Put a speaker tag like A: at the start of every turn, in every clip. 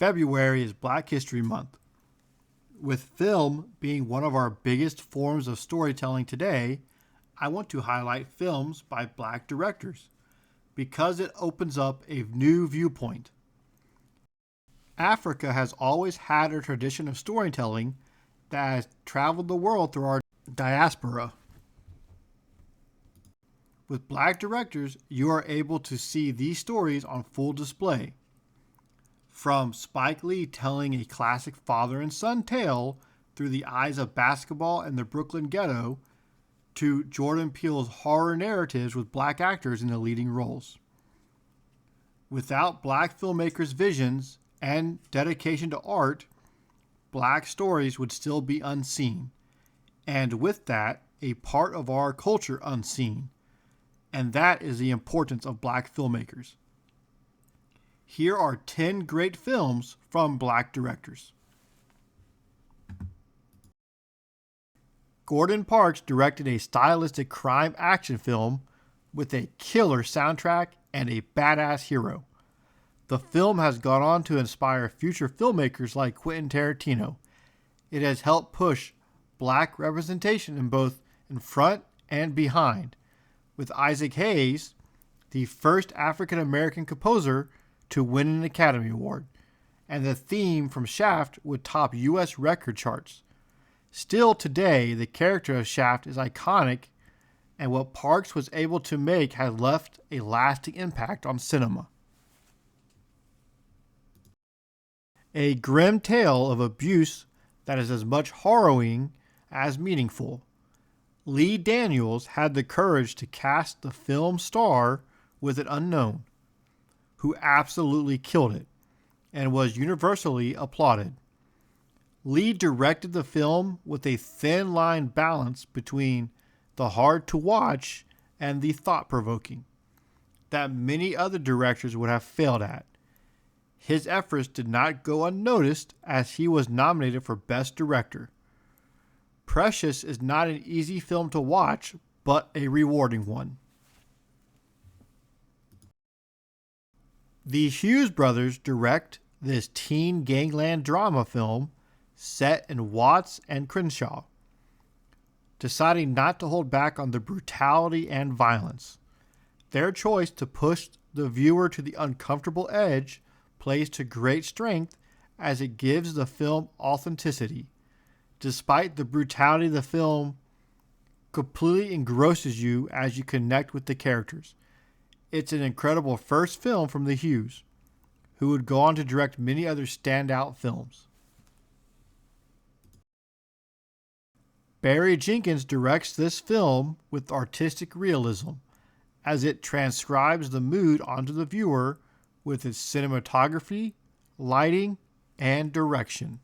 A: February is Black History Month. With film being one of our biggest forms of storytelling today, I want to highlight films by Black directors because it opens up a new viewpoint. Africa has always had a tradition of storytelling that has traveled the world through our diaspora. With Black directors, you are able to see these stories on full display. From Spike Lee telling a classic father and son tale through the eyes of basketball and the Brooklyn ghetto, to Jordan Peele's horror narratives with Black actors in the leading roles. Without Black filmmakers' visions and dedication to art, Black stories would still be unseen, and with that, a part of our culture unseen. And that is the importance of Black filmmakers. Here are 10 great films from Black directors. Gordon Parks directed a stylistic crime action film with a killer soundtrack and a badass hero. The film has gone on to inspire future filmmakers like Quentin Tarantino. It has helped push Black representation in front and behind, with Isaac Hayes, the first African American composer to win an Academy Award, and the theme from Shaft would top U.S. record charts. Still today, the character of Shaft is iconic, and what Parks was able to make has left a lasting impact on cinema. A grim tale of abuse that is as much harrowing as meaningful. Lee Daniels had the courage to cast the film star with an unknown, who absolutely killed it and was universally applauded. Lee directed the film with a thin line balance between the hard to watch and the thought provoking that many other directors would have failed at. His efforts did not go unnoticed as he was nominated for Best Director. Precious is not an easy film to watch, but a rewarding one. The Hughes brothers direct this teen gangland drama film set in Watts and Crenshaw, deciding not to hold back on the brutality and violence. Their choice to push the viewer to the uncomfortable edge plays to great strength as it gives the film authenticity. Despite the brutality, the film completely engrosses you as you connect with the characters. It's an incredible first film from the Hughes, who would go on to direct many other standout films. Barry Jenkins directs this film with artistic realism, as it transcribes the mood onto the viewer with its cinematography, lighting, and direction.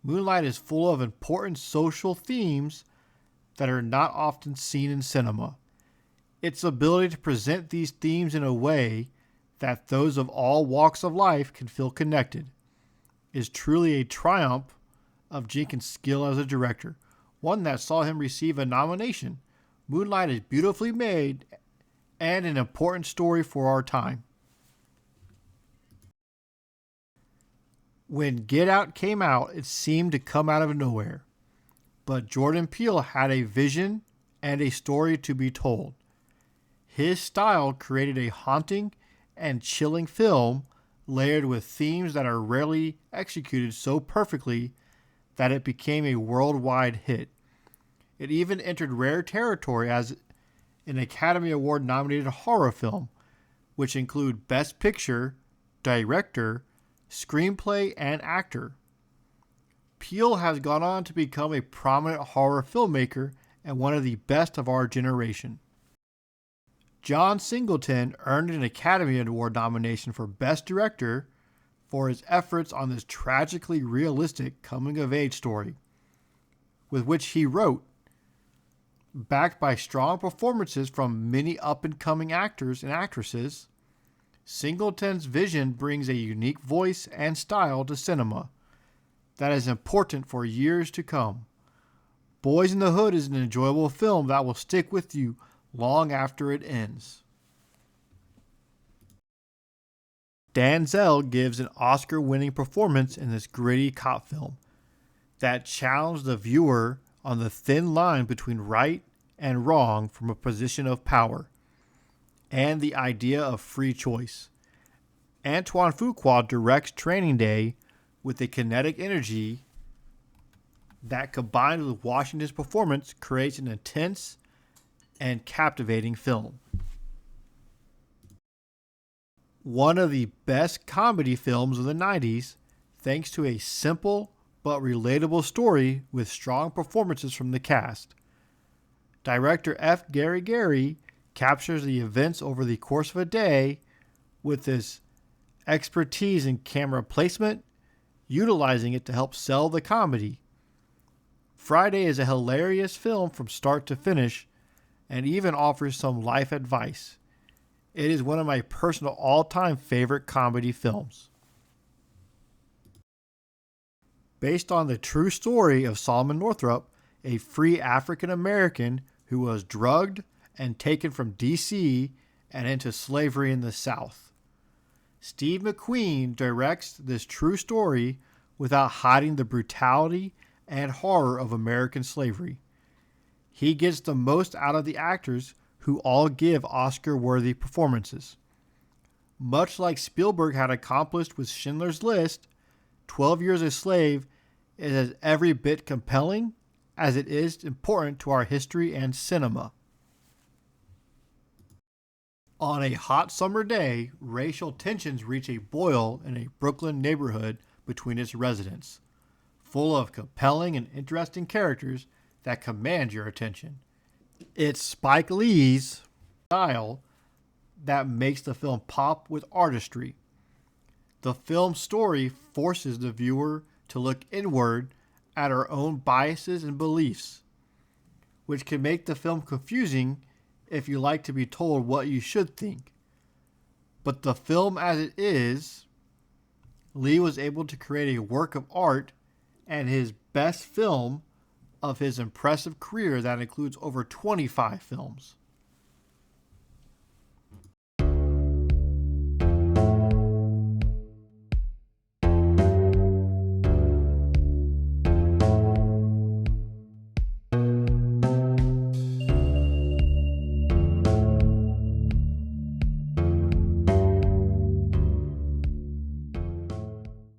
A: Moonlight is full of important social themes that are not often seen in cinema. Its ability to present these themes in a way that those of all walks of life can feel connected is truly a triumph of Jenkins' skill as a director, one that saw him receive a nomination. Moonlight is beautifully made and an important story for our time. When Get Out came out, it seemed to come out of nowhere, but Jordan Peele had a vision and a story to be told. His style created a haunting and chilling film layered with themes that are rarely executed so perfectly that it became a worldwide hit. It even entered rare territory as an Academy Award nominated horror film, which include Best Picture, Director, Screenplay, and Actor. Peele has gone on to become a prominent horror filmmaker and one of the best of our generation. John Singleton earned an Academy Award nomination for Best Director for his efforts on this tragically realistic coming-of-age story, with which he wrote. Backed by strong performances from many up-and-coming actors and actresses, Singleton's vision brings a unique voice and style to cinema that is important for years to come. Boys in the Hood is an enjoyable film that will stick with you long after it ends. Denzel gives an Oscar-winning performance in this gritty cop film that challenged the viewer on the thin line between right and wrong from a position of power and the idea of free choice. Antoine Fuqua directs Training Day with a kinetic energy that, combined with Washington's performance, creates an intense and captivating film. One of the best comedy films of the 90s, thanks to a simple but relatable story with strong performances from the cast. Director F. Gary Gary captures the events over the course of a day with his expertise in camera placement, utilizing it to help sell the comedy. Friday is a hilarious film from start to finish and even offers some life advice. It is one of my personal all-time favorite comedy films. Based on the true story of Solomon Northup, a free African American who was drugged and taken from D.C. and into slavery in the South. Steve McQueen directs this true story without hiding the brutality and horror of American slavery. He gets the most out of the actors, who all give Oscar-worthy performances. Much like Spielberg had accomplished with Schindler's List, 12 Years a Slave is as every bit compelling as it is important to our history and cinema. On a hot summer day, racial tensions reach a boil in a Brooklyn neighborhood between its residents, full of compelling and interesting characters that command your attention. It's Spike Lee's style that makes the film pop with artistry. The film's story forces the viewer to look inward at our own biases and beliefs, which can make the film confusing if you like to be told what you should think. But the film as it is, Lee was able to create a work of art and his best film of his impressive career that includes over 25 films.